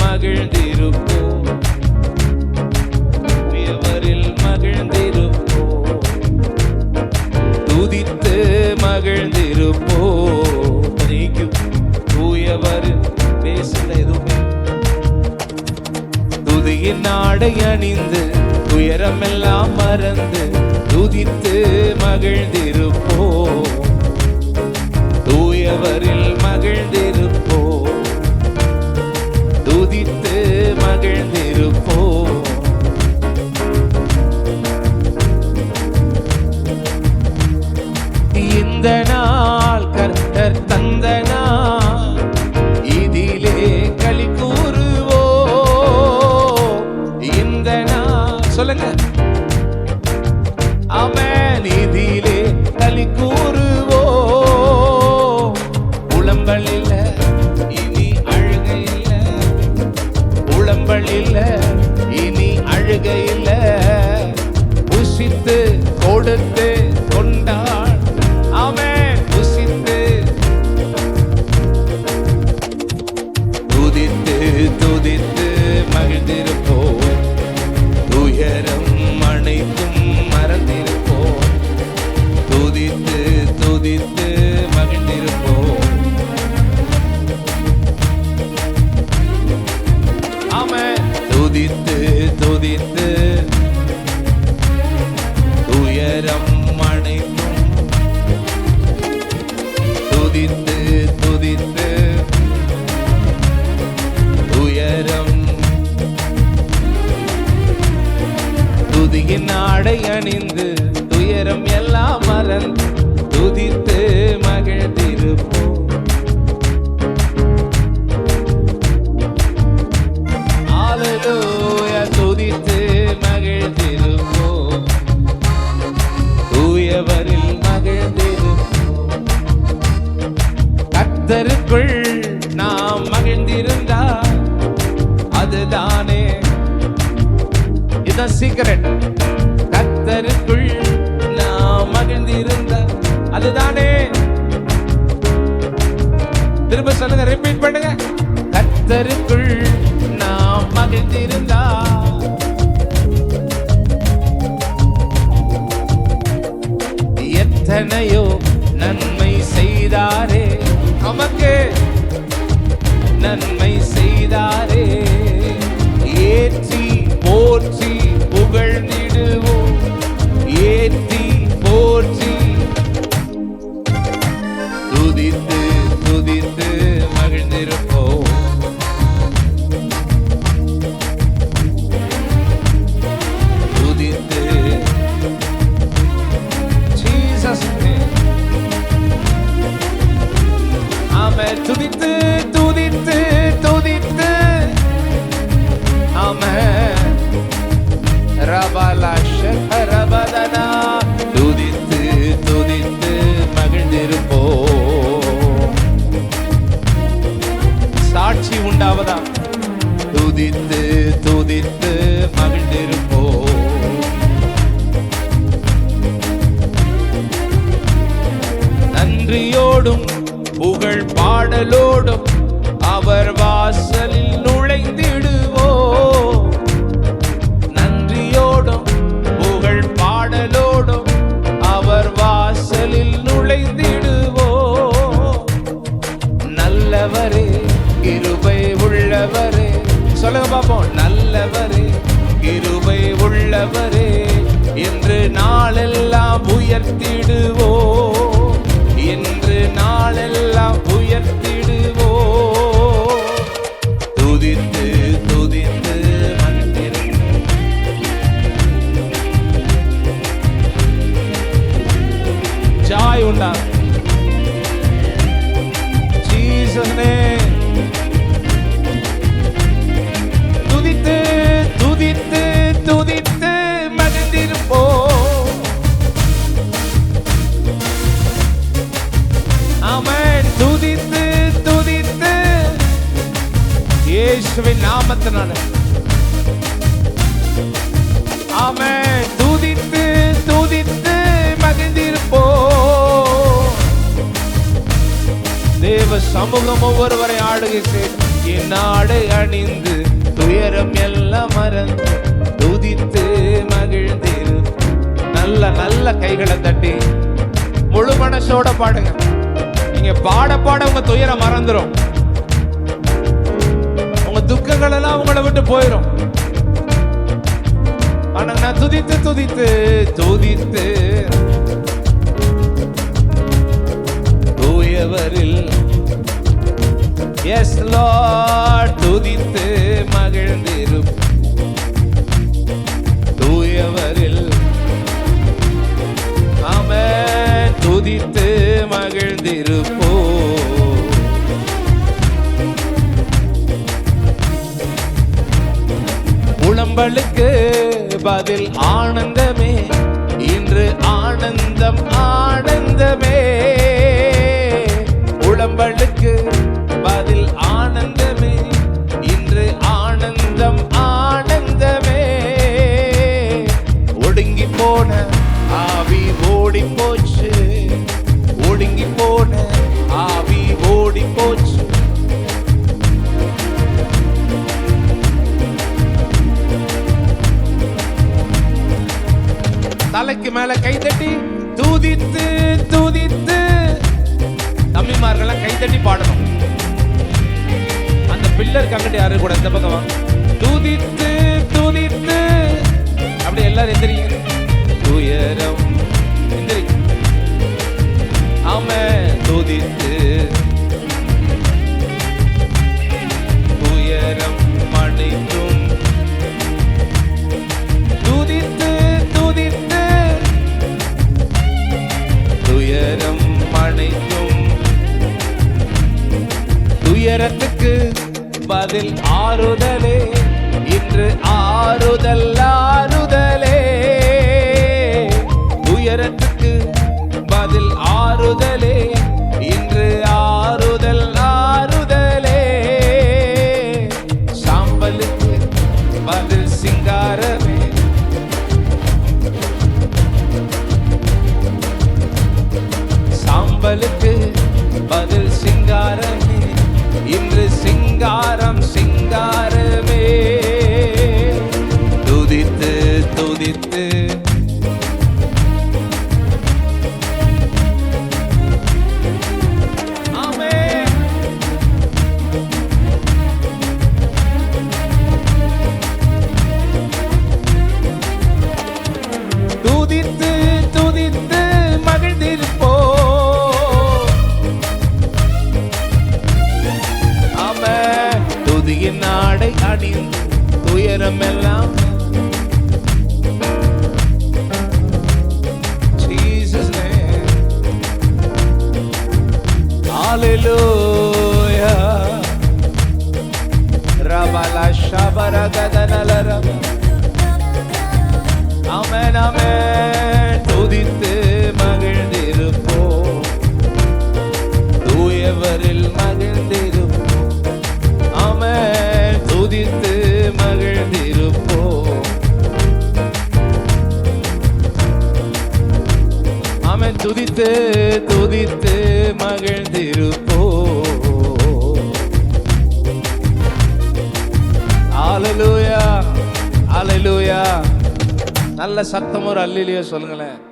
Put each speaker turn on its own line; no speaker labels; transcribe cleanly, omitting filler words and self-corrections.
மகிழ்ந்திருப்போம், தூயவரில் மகிழ்ந்திருப்போம், துதித்து மகிழ்ந்திருப்போம். தூயவரில் பேசல எதுவுமே, துதியின் ஆடை அணிந்து துயரமெல்லாம் மறந்து துதித்து மகிழ்ந்திருப்போம், தூயவரில் மகிழ்ந்திருப்போம், துதித்து மகிழ்ந்திருப்போம். இந்த நாள் கர்த்தர் தந்த நாள், இதிலே களி கூறுவோம். இந்த நாள் சொல்லுங்க, ஆமென். இதிலே களி கூறுவோம். புலம்பல் இல்ல, இனி அழுகை இல்ல, புலம்பல் இல்ல, இனி அழுகை இல்ல. புசித்து கொடுத்து கொண்டாள், ஆமென். புசித்து துதித்து துதித்து மகிழ்ந்திருப்போம், துயரம் அனைத்தும் மறந்திருப்போம், துதித்து துதித்து மகிழ்ந்திருப்போம். ஆமென். துதித்து துதித்து துயரம் அனைத்தும், துதித்து துதித்து துயரம், துதியின் ஆடை அணிந்து துயரம் எல்லாம் மறந்து துதித்து மகிழ்ந்திருப்போம். அல்லேலூயா. துதித்து மகிழ்ந்திருப்போம், தூயவரில் மகிழ்ந்திருப்போம். கர்த்தருக்குள் நாம் மகிழ்ந்திருந்தால் அதுதானே, இதுதான் சீக்ரெட். கர்த்தருக்குள் நாம் மகிழ்ந்திருந்தால் அதுதானே. திரும்ப சொல்லுங்க, ரிப்பீட் பண்ணுங்க. கர்த்தருக்குள் நாம் மகிழ்ந்திருந்தால் எத்தனையோ நன்மை செய்தாரே, நமக்கு நன்மை செய்தாரே. ஏற்றி போற்றி புகழ்ந்திடுவோம், ஏற்றி போற்றி துதித்து துதித்து மகிழ்ந்திருப்போம். துதித்து ஜீசஸ் ஆமென். துதித்து துதித்து துதித்து ஆமென். ரபலா ஷரபதனா. துதித்து துதித்து மகிழ்ந்திருப்போம். சாட்சி உண்டாவதா? துதித்து துதித்து மகிழ்ந்திருப்போம். நன்றியோடும் புகழ் பாடலோடும் அவர் வாசலில் நுழைந்திடுவோம். நன்றியோடும் புகழ் பாடலோடும் அவர் வாசலில் நுழைந்திடுவோம். நல்லவரே, கிருபை உள்ளவரே, சொல்லுங்க பாப்போம். நல்லவரே, கிருபை உள்ளவரே என்று நாளெல்லாம் உயர்த்திடுவோம், என்று நாளெல்லாம் உயர்த்திடுவோம். துதித்து துதித்து மகிழ்ந்திருப்போம். ஜாய் உண்டா? Jesus name. துதித்து துதித்து துதித்து மகிழ்ந்திருப்போம். ஆமென். துதித்து துதித்து இயேசுவின் நாமத்தினால. ஆமென். துதித்து துதித்து மகிழ்ந்திருப்போம். தேவ சமூகம் ஒவ்வொருவரை ஆளுகை செய்து என் ஆடை அணிந்து துயரம் எல்லாம் மறந்து துதித்து மகிழ்ந்திரு. நல்ல நல்ல கைகளை தட்டி முழு மனசோட பாடுங்க. நீங்க பாட பாட உங்க துயரம் மறந்துடும். உங்க துக்கங்கள் எல்லாம் உங்களை விட்டு போயிடும். ஆனா நான் துதித்து துதித்து துதித்து தூயவரில் எஸ் லார்ட் துதித்து மகிழ்ந்திரு. தூயவரில் ஆமென் துதித்து மகிழ்ந்திருப்போ. புலம்பலுக்கு பதில் ஆனந்தமே, இன்று ஆனந்தம் ஆனந்தமே. புலம்பலுக்கு பதில் ஆனந்தமே, இன்று ஆனந்தம் ஆனந்தமே. ஒடுங்கி போன ஆவி ஓடி போச்சு, ஒடுங்கி போன ஆவி ஓடி போச்சு. தலைக்கு மேல கை தட்டி தூதித்து தூதித்து. தம்பிமார்கள் கை தட்டி பாடணும். அந்த பில்லருக்கு அங்கிட்டு யாரு கூட இந்த பக்கம் தூதித்து தூதித்து. அப்படி எல்லாரும் எந்திரிங்க. துயரம் எந்திரி. ஆமென் தூதித்து துயரம் மணிக்கும் தூதித்து தூதித்து துயரம் மணிக்கும். துயரத்துக்கு பதில் ஆறுதலே, இன்று ஆறுதல் ஆறுதலே. துயரத்துக்கு பதில் ஆறுதலே, இன்று ஆறுதல் ஆறுதலே. சாம்பலுக்கு பதில் சிங்காரமே, சாம்பலுக்கு பதில் சிங்காரமே, இன்று சிங்காரம் சிங்காரமே. துதித்து துதித்து ஆமென். துதித்து துதித்து மகிழ்ந்திருப்போ. ஆமென் துதியின் நாடை அணிந்து துயரம் எல்லாம் Jesus name. Hallelujah. Rabala shabara gadana raba. Amen amen. துதித்து மகிழ்ந்திருப்போ. தூயவரில் மகிழ்ந்திருப்போ. ஆமென் துதித்து மகிழ்ந்திருப்போ. ஆமென் துதித்து துதித்து மகிழ்ந்திருப்போ. ஹalleluya ஹalleluya. நல்ல சத்தம் ஒரு அல்லேலூயா சொல்லுங்களேன்.